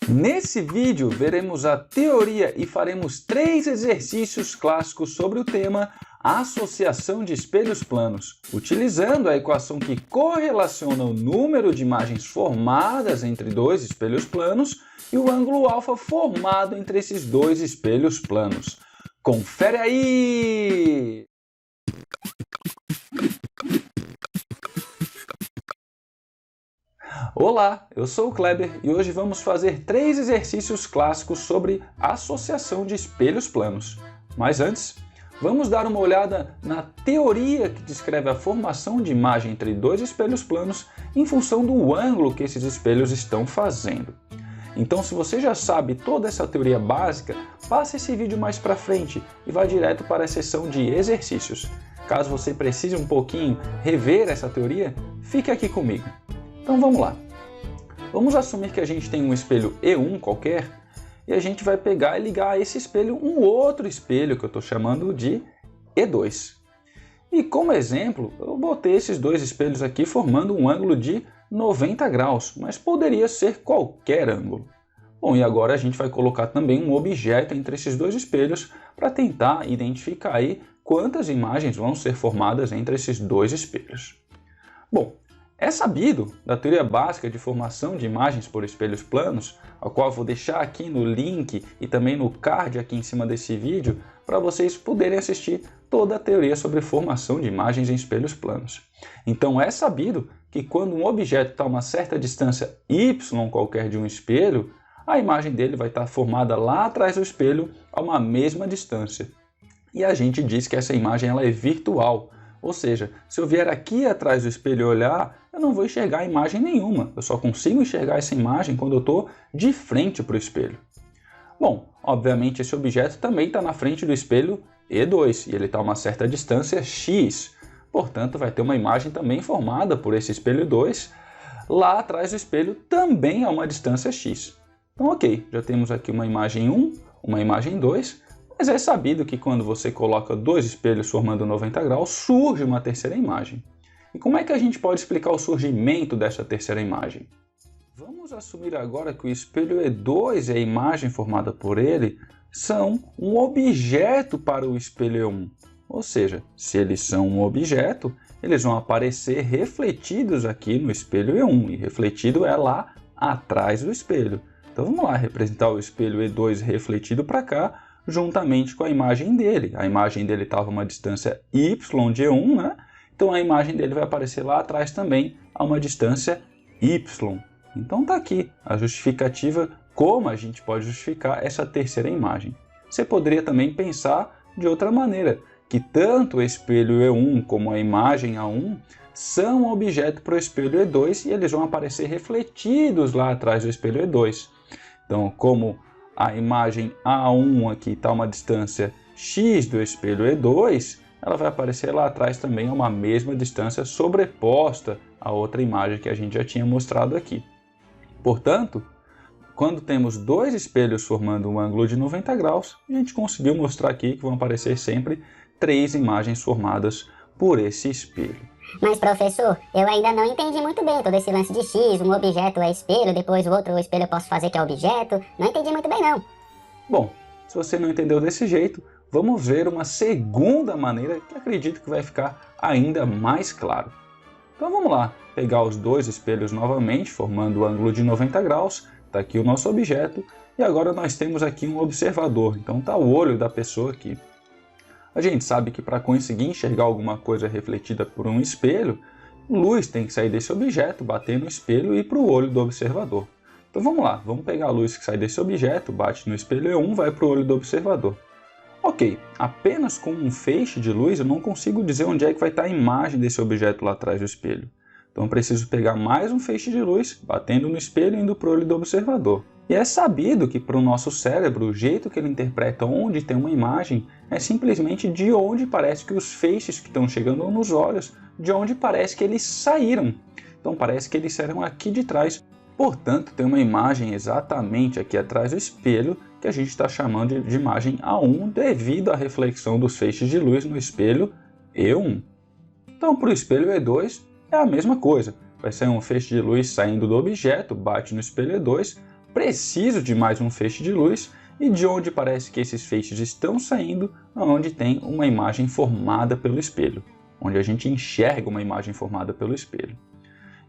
Nesse vídeo veremos a teoria e faremos 3 exercícios clássicos sobre o tema associação de espelhos planos, utilizando a equação que correlaciona o número de imagens formadas entre dois espelhos planos e o ângulo alfa formado entre esses dois espelhos planos. Confere aí! Olá, eu sou o Kleber e hoje vamos fazer 3 exercícios clássicos sobre associação de espelhos planos. Mas antes, vamos dar uma olhada na teoria que descreve a formação de imagem entre dois espelhos planos em função do ângulo que esses espelhos estão fazendo. Então, se você já sabe toda essa teoria básica, passe esse vídeo mais para frente e vá direto para a seção de exercícios. Caso você precise um pouquinho rever essa teoria, fique aqui comigo. Então vamos lá. Vamos assumir que a gente tem um espelho E1 qualquer e a gente vai pegar e ligar a esse espelho um outro espelho que eu estou chamando de E2. E como exemplo, eu botei esses dois espelhos aqui formando um ângulo de 90 graus, mas poderia ser qualquer ângulo. Bom, e agora a gente vai colocar também um objeto entre esses dois espelhos para tentar identificar aí quantas imagens vão ser formadas entre esses dois espelhos. Bom, é sabido da teoria básica de formação de imagens por espelhos planos, a qual eu vou deixar aqui no link e também no card aqui em cima desse vídeo, para vocês poderem assistir toda a teoria sobre formação de imagens em espelhos planos. Então é sabido que quando um objeto está a uma certa distância y qualquer de um espelho, a imagem dele vai estar formada lá atrás do espelho a uma mesma distância. E a gente diz que essa imagem ela é virtual. Ou seja, se eu vier aqui atrás do espelho e olhar, eu não vou enxergar imagem nenhuma. Eu só consigo enxergar essa imagem quando eu estou de frente para o espelho. Bom, obviamente esse objeto também está na frente do espelho E2 e ele está a uma certa distância x. Portanto, vai ter uma imagem também formada por esse espelho 2 lá atrás do espelho também a uma distância x. Então, ok, já temos aqui uma imagem 1, uma imagem 2. Mas é sabido que quando você coloca dois espelhos formando 90 graus, surge uma terceira imagem. E como é que a gente pode explicar o surgimento dessa terceira imagem? Vamos assumir agora que o espelho E2 e a imagem formada por ele são um objeto para o espelho E1. Ou seja, se eles são um objeto, eles vão aparecer refletidos aqui no espelho E1. E refletido é lá atrás do espelho. Então vamos lá representar o espelho E2 refletido para cá, juntamente com a imagem dele. A imagem dele estava a uma distância y de E1, né? Então a imagem dele vai aparecer lá atrás também a uma distância y. Então está aqui a justificativa, como a gente pode justificar essa terceira imagem. Você poderia também pensar de outra maneira, que tanto o espelho E1 como a imagem A1 são um objeto para o espelho E2 e eles vão aparecer refletidos lá atrás do espelho E2. Então, como a imagem A1 aqui está a uma distância x do espelho E2, ela vai aparecer lá atrás também a uma mesma distância sobreposta à outra imagem que a gente já tinha mostrado aqui. Portanto, quando temos dois espelhos formando um ângulo de 90 graus, a gente conseguiu mostrar aqui que vão aparecer sempre 3 imagens formadas por esse espelho. Mas professor, eu ainda não entendi muito bem todo esse lance de X, um objeto é espelho, depois o outro espelho eu posso fazer que é objeto, não entendi muito bem não. Bom, se você não entendeu desse jeito, vamos ver uma segunda maneira que acredito que vai ficar ainda mais claro. Então vamos lá, pegar os dois espelhos novamente, formando o ângulo de 90 graus, está aqui o nosso objeto, e agora nós temos aqui um observador, então está o olho da pessoa aqui. A gente sabe que para conseguir enxergar alguma coisa refletida por um espelho, luz tem que sair desse objeto, bater no espelho e ir para o olho do observador. Então vamos lá, vamos pegar a luz que sai desse objeto, bate no espelho E1, vai para o olho do observador. Ok, apenas com um feixe de luz eu não consigo dizer onde é que vai estar a imagem desse objeto lá atrás do espelho. Então eu preciso pegar mais um feixe de luz, batendo no espelho e indo para o olho do observador. E é sabido que para o nosso cérebro, o jeito que ele interpreta onde tem uma imagem é simplesmente de onde parece que os feixes que estão chegando nos olhos, de onde parece que eles saíram. Então parece que eles saíram aqui de trás. Portanto, tem uma imagem exatamente aqui atrás do espelho que a gente está chamando de imagem A1 devido à reflexão dos feixes de luz no espelho E1. Então para o espelho E2 é a mesma coisa. Vai sair um feixe de luz saindo do objeto, bate no espelho E2, preciso de mais um feixe de luz e de onde parece que esses feixes estão saindo, aonde tem uma imagem formada pelo espelho, onde a gente enxerga uma imagem formada pelo espelho.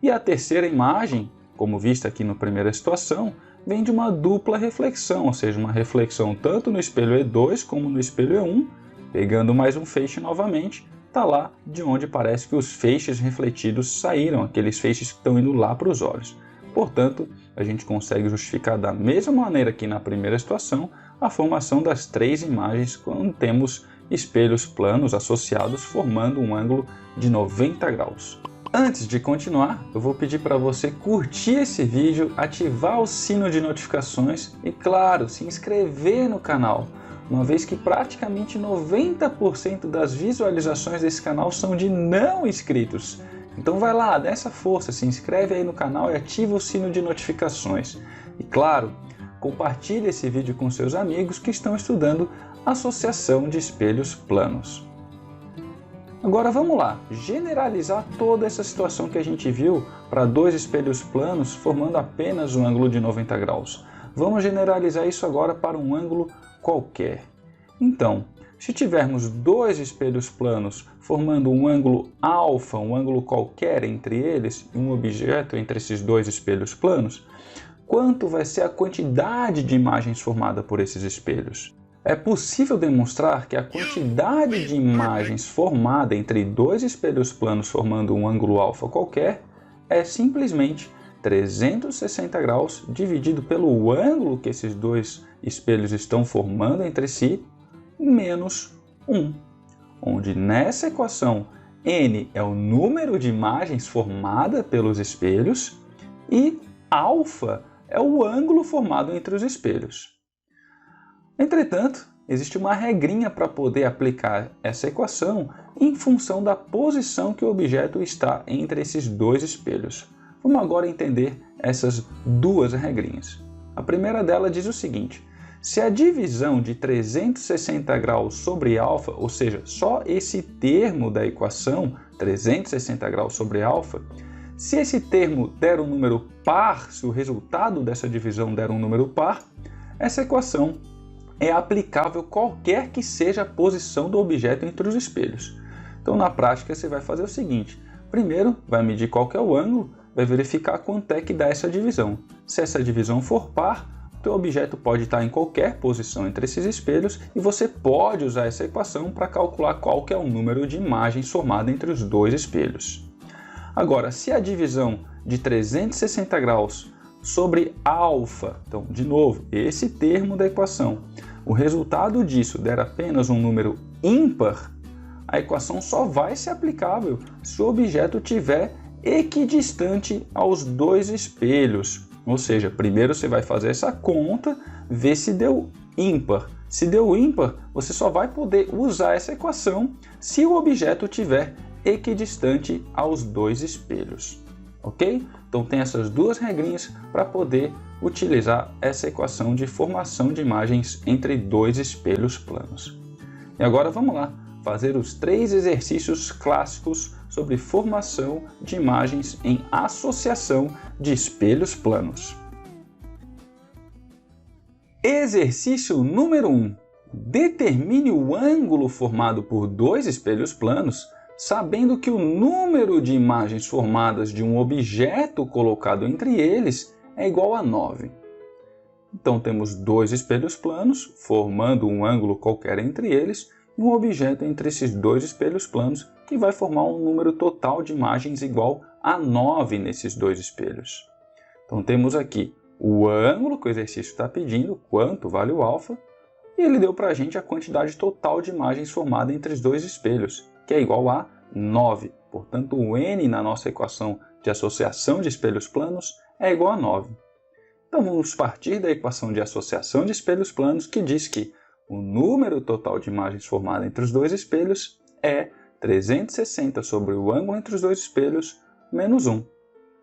E a terceira imagem, como vista aqui na primeira situação, vem de uma dupla reflexão, ou seja, uma reflexão tanto no espelho E2 como no espelho E1, pegando mais um feixe novamente, está lá de onde parece que os feixes refletidos saíram, aqueles feixes que estão indo lá para os olhos. Portanto, a gente consegue justificar da mesma maneira que na primeira situação a formação das três imagens quando temos espelhos planos associados formando um ângulo de 90 graus. Antes de continuar, eu vou pedir para você curtir esse vídeo, ativar o sino de notificações e, claro, se inscrever no canal, uma vez que praticamente 90% das visualizações desse canal são de não inscritos. Então vai lá, dá essa força, se inscreve aí no canal e ativa o sino de notificações. E claro, compartilhe esse vídeo com seus amigos que estão estudando associação de espelhos planos. Agora vamos lá, generalizar toda essa situação que a gente viu para dois espelhos planos formando apenas um ângulo de 90 graus. Vamos generalizar isso agora para um ângulo qualquer. Então, se tivermos dois espelhos planos formando um ângulo alfa, um ângulo qualquer entre eles, e um objeto entre esses dois espelhos planos, quanto vai ser a quantidade de imagens formada por esses espelhos? É possível demonstrar que a quantidade de imagens formada entre dois espelhos planos formando um ângulo alfa qualquer é simplesmente 360 graus dividido pelo ângulo que esses dois espelhos estão formando entre si, menos 1, onde nessa equação n é o número de imagens formada pelos espelhos e alfa é o ângulo formado entre os espelhos. Entretanto, existe uma regrinha para poder aplicar essa equação em função da posição que o objeto está entre esses dois espelhos. Vamos agora entender essas duas regrinhas. A primeira dela diz o seguinte: se a divisão de 360 graus sobre alfa, ou seja, só esse termo da equação, 360 graus sobre alfa, se esse termo der um número par, se o resultado dessa divisão der um número par, essa equação é aplicável qualquer que seja a posição do objeto entre os espelhos. Então, na prática, você vai fazer o seguinte: primeiro, vai medir qual que é o ângulo, vai verificar quanto é que dá essa divisão. Se essa divisão for par, o teu objeto pode estar em qualquer posição entre esses espelhos e você pode usar essa equação para calcular qual que é o número de imagens formado entre os dois espelhos. Agora, se a divisão de 360 graus sobre alfa, então, de novo, esse termo da equação, o resultado disso der apenas um número ímpar, a equação só vai ser aplicável se o objeto tiver equidistante aos dois espelhos. Ou seja, primeiro você vai fazer essa conta, ver se deu ímpar. Se deu ímpar, você só vai poder usar essa equação se o objeto tiver equidistante aos dois espelhos. Ok? Então tem essas duas regrinhas para poder utilizar essa equação de formação de imagens entre dois espelhos planos. E agora vamos lá fazer os três exercícios clássicos sobre formação de imagens em associação de espelhos planos. Exercício número 1. Determine o ângulo formado por dois espelhos planos, sabendo que o número de imagens formadas de um objeto colocado entre eles é igual a 9. Então temos dois espelhos planos, formando um ângulo qualquer entre eles, e um objeto entre esses dois espelhos planos, que vai formar um número total de imagens igual a 9 nesses dois espelhos. Então temos aqui o ângulo que o exercício está pedindo, quanto vale o alfa, e ele deu para a gente a quantidade total de imagens formada entre os dois espelhos, que é igual a 9. Portanto, o n na nossa equação de associação de espelhos planos é igual a 9. Então vamos partir da equação de associação de espelhos planos, que diz que o número total de imagens formada entre os dois espelhos é 360 sobre o ângulo entre os dois espelhos menos 1.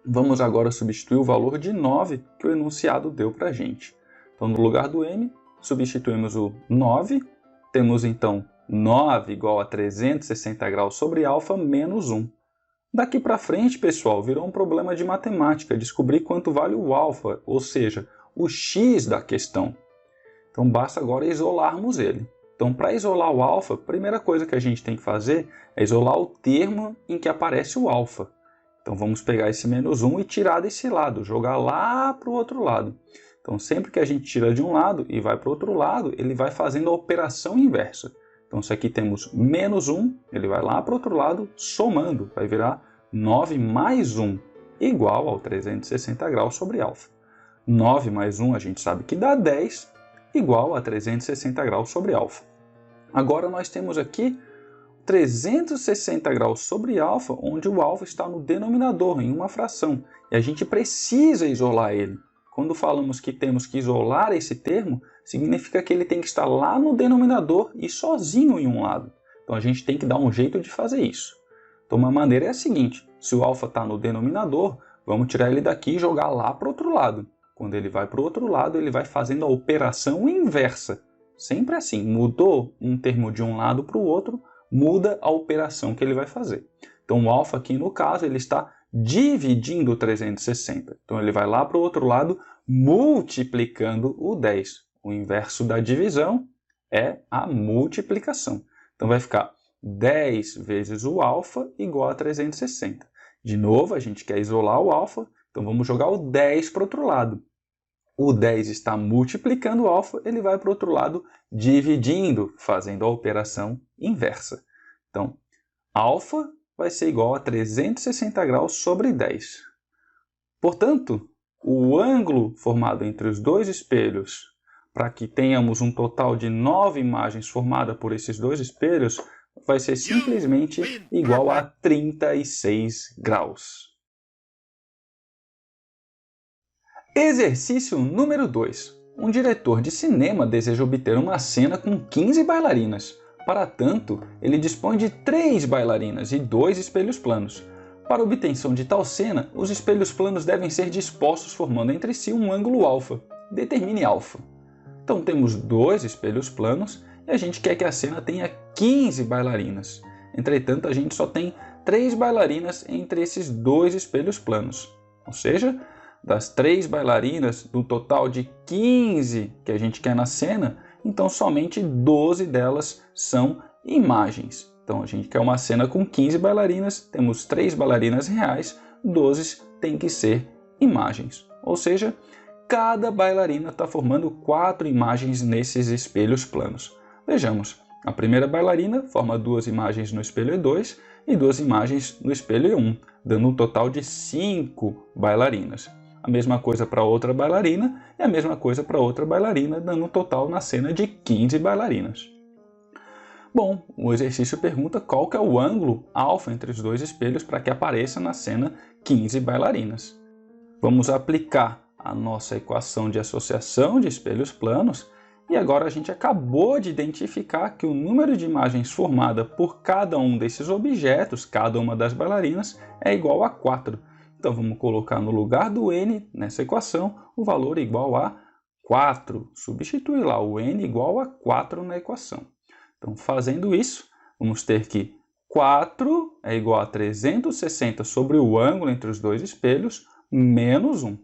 Vamos agora substituir o valor de 9 que o enunciado deu para a gente. Então, no lugar do m, substituímos o 9. Temos então 9 igual a 360 graus sobre alfa menos 1. Daqui para frente, pessoal, virou um problema de matemática, descobrir quanto vale o alfa, ou seja, o x da questão. Então basta agora isolarmos ele. Então para isolar o alfa, a primeira coisa que a gente tem que fazer é isolar o termo em que aparece o alfa. Então vamos pegar esse menos 1 e tirar desse lado, jogar lá para o outro lado. Então sempre que a gente tira de um lado e vai para o outro lado, ele vai fazendo a operação inversa. Então se aqui temos menos 1, ele vai lá para o outro lado somando, vai virar 9 mais 1 igual ao 360 graus sobre alfa. 9 mais 1 a gente sabe que dá 10, igual a 360 graus sobre alfa. Agora nós temos aqui 360 graus sobre alfa, onde o alfa está no denominador, em uma fração, e a gente precisa isolar ele. Quando falamos que temos que isolar esse termo, significa que ele tem que estar lá no denominador e sozinho em um lado. Então a gente tem que dar um jeito de fazer isso. Então uma maneira é a seguinte: se o alfa está no denominador, vamos tirar ele daqui e jogar lá para o outro lado. Quando ele vai para o outro lado, ele vai fazendo a operação inversa. Sempre assim, mudou um termo de um lado para o outro, muda a operação que ele vai fazer. Então o alfa aqui no caso, ele está dividindo 360. Então ele vai lá para o outro lado, multiplicando o 10. O inverso da divisão é a multiplicação. Então vai ficar 10 vezes o alfa igual a 360. De novo, a gente quer isolar o alfa, então vamos jogar o 10 para o outro lado. O 10 está multiplicando o alfa, ele vai para o outro lado dividindo, fazendo a operação inversa. Então, alfa vai ser igual a 360 graus sobre 10. Portanto, o ângulo formado entre os dois espelhos, para que tenhamos um total de 9 imagens formadas por esses dois espelhos, vai ser simplesmente igual a 36 graus. Exercício número 2. Um diretor de cinema deseja obter uma cena com 15 bailarinas. Para tanto, ele dispõe de 3 bailarinas e 2 espelhos planos. Para a obtenção de tal cena, os espelhos planos devem ser dispostos formando entre si um ângulo alfa. Determine alfa. Então temos 2 espelhos planos e a gente quer que a cena tenha 15 bailarinas. Entretanto, a gente só tem 3 bailarinas entre esses 2 espelhos planos. Ou seja, das 3 bailarinas, do total de 15 que a gente quer na cena, então somente 12 delas são imagens. Então a gente quer uma cena com 15 bailarinas, temos 3 bailarinas reais, 12 tem que ser imagens. Ou seja, cada bailarina está formando 4 imagens nesses espelhos planos. Vejamos, a primeira bailarina forma 2 imagens no espelho E2 e 2 imagens no espelho E1, dando um total de 5 bailarinas. A mesma coisa para outra bailarina e a mesma coisa para outra bailarina, dando um total na cena de 15 bailarinas. Bom, o exercício pergunta qual que é o ângulo alfa entre os dois espelhos para que apareça na cena 15 bailarinas. Vamos aplicar a nossa equação de associação de espelhos planos e agora a gente acabou de identificar que o número de imagens formada por cada um desses objetos, cada uma das bailarinas, é igual a 4. Então vamos colocar no lugar do n nessa equação o valor igual a 4. Substitui lá o n igual a 4 na equação. Então fazendo isso, vamos ter que 4 é igual a 360 sobre o ângulo entre os dois espelhos, menos 1.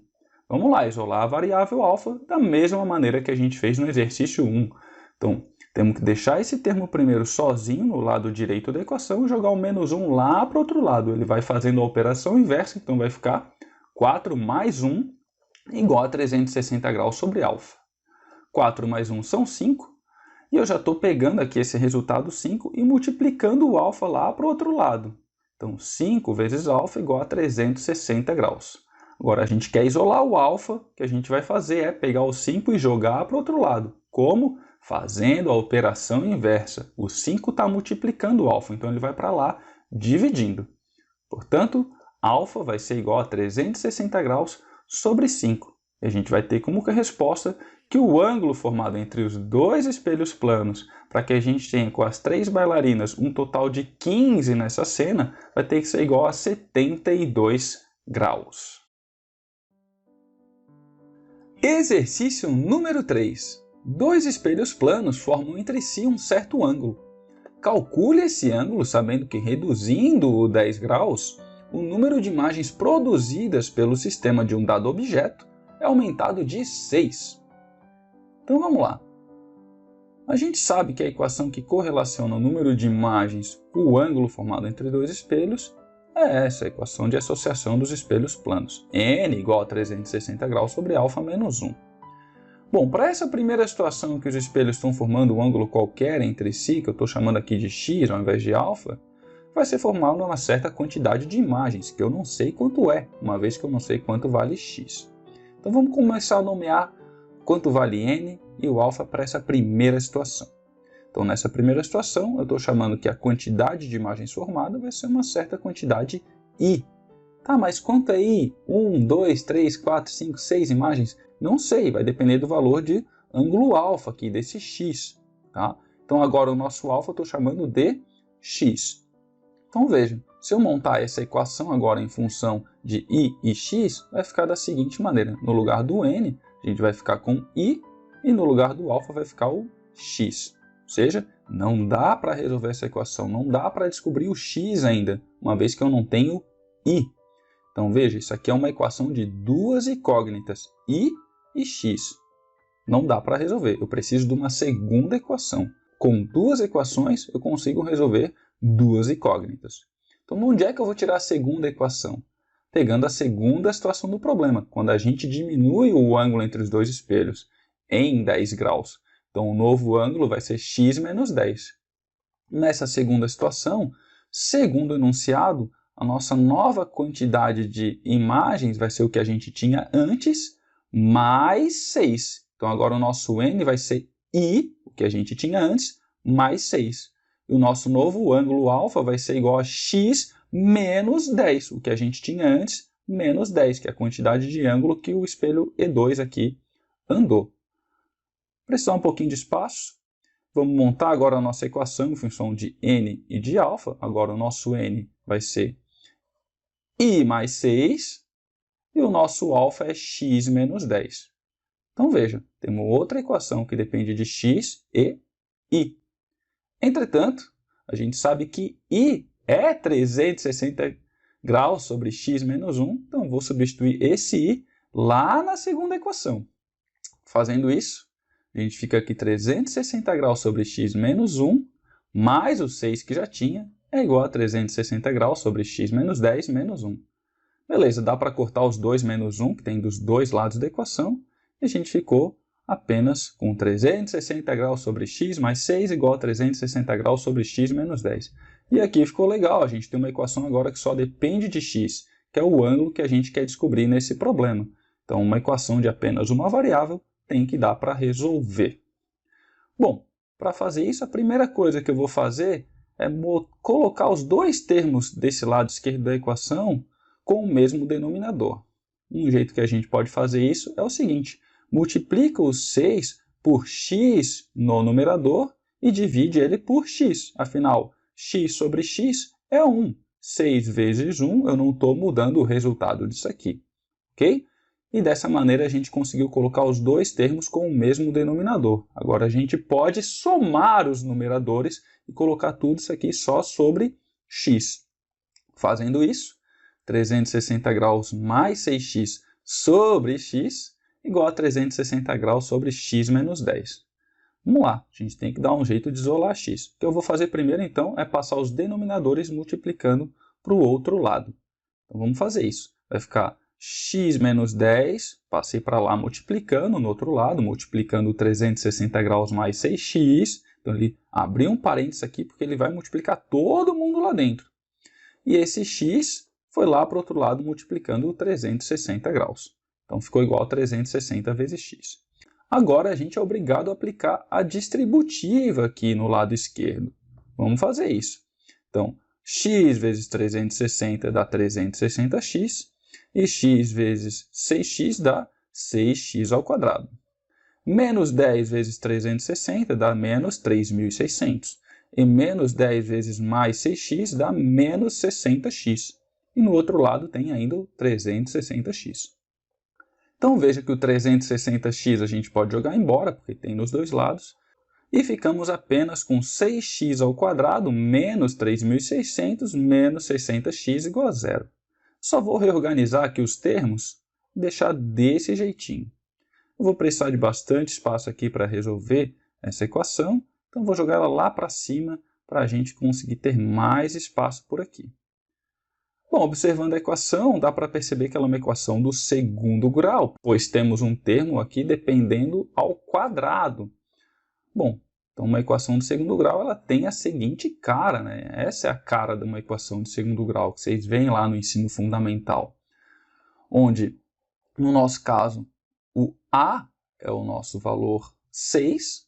Vamos lá, isolar a variável alfa da mesma maneira que a gente fez no exercício 1. Então, temos que deixar esse termo primeiro sozinho no lado direito da equação e jogar o menos 1 lá para o outro lado. Ele vai fazendo a operação inversa, então vai ficar 4 mais 1 igual a 360 graus sobre alfa. 4 mais 1 são 5, e eu já estou pegando aqui esse resultado 5 e multiplicando o alfa lá para o outro lado. Então, 5 vezes alfa igual a 360 graus. Agora, a gente quer isolar o alfa, o que a gente vai fazer é pegar o 5 e jogar para o outro lado. Como? Fazendo a operação inversa. O 5 está multiplicando o alfa, então ele vai para lá dividindo. Portanto, alfa vai ser igual a 360 graus sobre 5. E a gente vai ter como resposta que o ângulo formado entre os dois espelhos planos, para que a gente tenha com as 3 bailarinas um total de 15 nessa cena, vai ter que ser igual a 72 graus. Exercício número 3. 2 espelhos planos formam entre si um certo ângulo. Calcule esse ângulo sabendo que, reduzindo-o 10 graus, o número de imagens produzidas pelo sistema de um dado objeto é aumentado de 6. Então vamos lá. A gente sabe que a equação que correlaciona o número de imagens com o ângulo formado entre dois espelhos é essa equação de associação dos espelhos planos. N igual a 360 graus sobre α menos 1. Bom, para essa primeira situação em que os espelhos estão formando um ângulo qualquer entre si, que eu estou chamando aqui de x ao invés de α, vai ser formada uma certa quantidade de imagens, que eu não sei quanto é, uma vez que eu não sei quanto vale x. Então vamos começar a nomear quanto vale n e o α para essa primeira situação. Então nessa primeira situação eu estou chamando que a quantidade de imagens formada vai ser uma certa quantidade i. Tá, mas quanto é i? 1, 2, 3, 4, 5, 6 imagens? Não sei, vai depender do valor de ângulo alfa aqui, desse x. Tá? Então agora o nosso alfa eu estou chamando de x. Então vejam, se eu montar essa equação agora em função de i e x, vai ficar da seguinte maneira. No lugar do n, a gente vai ficar com i, e no lugar do alfa vai ficar o x. Ou seja, não dá para resolver essa equação, não dá para descobrir o x ainda, uma vez que eu não tenho i. Então veja, isso aqui é uma equação de duas incógnitas, i e x. Não dá para resolver, eu preciso de uma segunda equação. Com duas equações eu consigo resolver duas incógnitas. Então onde é que eu vou tirar a segunda equação? Pegando a segunda situação do problema, quando a gente diminui o ângulo entre os dois espelhos em 10 graus. Então o novo ângulo vai ser x menos 10. Nessa segunda situação, segundo o enunciado, a nossa nova quantidade de imagens vai ser o que a gente tinha antes, mais 6. Então agora o nosso n vai ser i, o que a gente tinha antes, mais 6. E o nosso novo ângulo alfa vai ser igual a x menos 10, o que a gente tinha antes, menos 10, que é a quantidade de ângulo que o espelho E2 aqui andou. Precisar um pouquinho de espaço. Vamos montar agora a nossa equação em função de n e de alfa. Agora o nosso n vai ser i mais 6 e o nosso alfa é x menos 10. Então veja, temos outra equação que depende de x e i. Entretanto, a gente sabe que i é 360 graus sobre x menos 1, então vou substituir esse i lá na segunda equação. Fazendo isso, a gente fica aqui 360 graus sobre x menos 1, mais o 6 que já tinha, é igual a 360 graus sobre x menos 10 menos 1. Beleza, dá para cortar os 2 menos 1, que tem dos dois lados da equação, e a gente ficou apenas com 360 graus sobre x mais 6 igual a 360 graus sobre x menos 10. E aqui ficou legal, a gente tem uma equação agora que só depende de x, que é o ângulo que a gente quer descobrir nesse problema. Então, uma equação de apenas uma variável tem que dar para resolver. Bom, para fazer isso, a primeira coisa que eu vou fazer é colocar os dois termos desse lado esquerdo da equação com o mesmo denominador. Um jeito que a gente pode fazer isso é o seguinte: multiplica o 6 por x no numerador e divide ele por x. Afinal, x sobre x é 1. 6 vezes 1, eu não estou mudando o resultado disso aqui. Ok? E dessa maneira a gente conseguiu colocar os dois termos com o mesmo denominador. Agora a gente pode somar os numeradores e colocar tudo isso aqui só sobre x. Fazendo isso, 360 graus mais 6x sobre x igual a 360 graus sobre x menos 10. Vamos lá, a gente tem que dar um jeito de isolar x. O que eu vou fazer primeiro, então, é passar os denominadores multiplicando para o outro lado. Então vamos fazer isso. Vai ficar x menos 10, passei para lá multiplicando no outro lado, multiplicando 360 graus mais 6x. Então ele abriu um parênteses aqui porque ele vai multiplicar todo mundo lá dentro. E esse x foi lá para o outro lado multiplicando 360 graus. Então ficou igual a 360 vezes x. Agora a gente é obrigado a aplicar a distributiva aqui no lado esquerdo. Vamos fazer isso. Então, x vezes 360 dá 360x, e x vezes 6x dá 6x ao quadrado. Menos 10 vezes 360 dá menos 3.600. E menos 10 vezes mais 6x dá menos 60x. E no outro lado tem ainda o 360x. Então veja que o 360x a gente pode jogar embora, porque tem nos dois lados. E ficamos apenas com 6x ao quadrado menos 3.600 menos 60x igual a zero. Só vou reorganizar aqui os termos, deixar desse jeitinho. Eu vou precisar de bastante espaço aqui para resolver essa equação, então vou jogar ela lá para cima para a gente conseguir ter mais espaço por aqui. Bom, observando a equação, dá para perceber que ela é uma equação do segundo grau, pois temos um termo aqui dependendo ao quadrado. Bom, então uma equação do segundo grau ela tem a seguinte cara, né? Essa é a cara de uma equação de segundo grau, que vocês veem lá no ensino fundamental, onde, no nosso caso, o A é o nosso valor 6,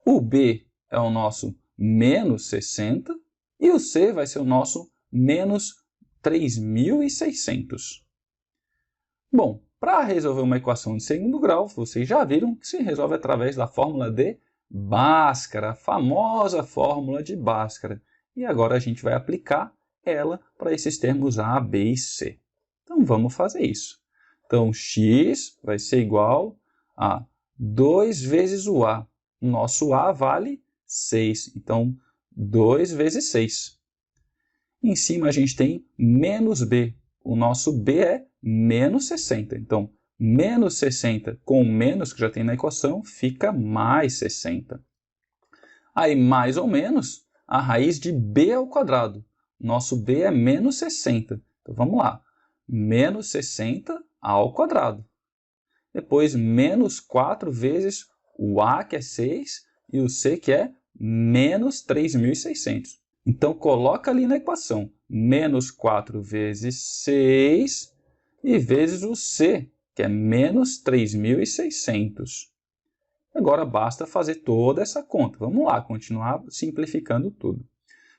o B é o nosso menos 60 e o C vai ser o nosso menos 3.600. Bom, para resolver uma equação de segundo grau, vocês já viram que se resolve através da fórmula de Bhaskara, a famosa fórmula de Bhaskara. E agora a gente vai aplicar ela para esses termos A, B e C. Então vamos fazer isso. Então x vai ser igual a 2 vezes o A. O nosso A vale 6, então 2 vezes 6. Em cima a gente tem menos B. O nosso B é menos 60. Então, menos 60 com o menos que já tem na equação fica mais 60. Aí, mais ou menos, a raiz de B ao quadrado. Nosso B é menos 60. Então, vamos lá. Menos 60 ao quadrado. Depois, menos 4 vezes o A, que é 6, e o C, que é menos 3.600. Então, coloca ali na equação, menos 4 vezes 6 e vezes o C, que é menos 3.600. Agora, basta fazer toda essa conta. Vamos lá, continuar simplificando tudo.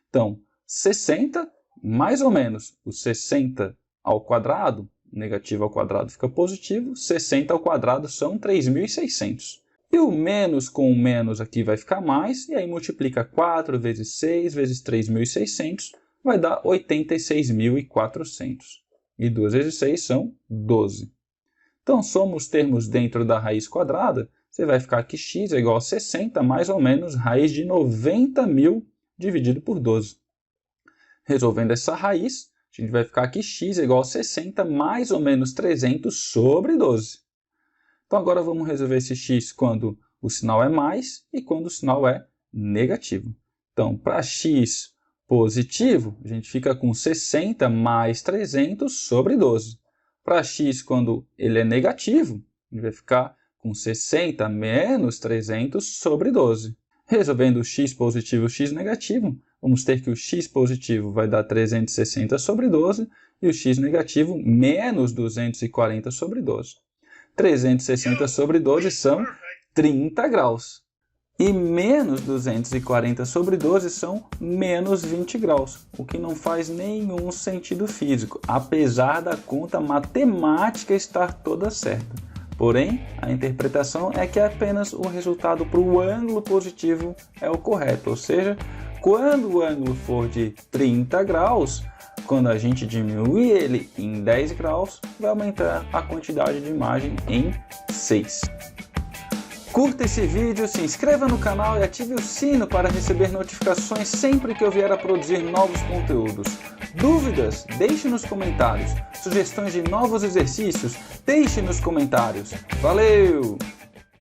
Então, 60 mais ou menos o 60 ao quadrado, negativo ao quadrado fica positivo, 60 ao quadrado são 3.600. E o menos com o menos aqui vai ficar mais, e aí multiplica 4 vezes 6 vezes 3.600, vai dar 86.400. E 2 vezes 6 são 12. Então, somos os termos dentro da raiz quadrada, você vai ficar que x é igual a 60 mais ou menos raiz de 90.000 dividido por 12. Resolvendo essa raiz, a gente vai ficar que x é igual a 60 mais ou menos 300 sobre 12. Então, agora vamos resolver esse x quando o sinal é mais e quando o sinal é negativo. Então, para x positivo, a gente fica com 60 mais 300 sobre 12. Para x, quando ele é negativo, a gente vai ficar com 60 menos 300 sobre 12. Resolvendo o x positivo e o x negativo, vamos ter que o x positivo vai dar 360 sobre 12 e o x negativo menos 240 sobre 12. 360 sobre 12 são 30 graus. E menos 240 sobre 12 são menos 20 graus, o que não faz nenhum sentido físico, apesar da conta matemática estar toda certa. Porém, a interpretação é que apenas o resultado para o ângulo positivo é o correto, ou seja, quando o ângulo for de 30 graus, quando a gente diminuir ele em 10 graus, vai aumentar a quantidade de imagem em 6. Curta esse vídeo, se inscreva no canal e ative o sino para receber notificações sempre que eu vier a produzir novos conteúdos. Dúvidas? Deixe nos comentários. Sugestões de novos exercícios? Deixe nos comentários. Valeu!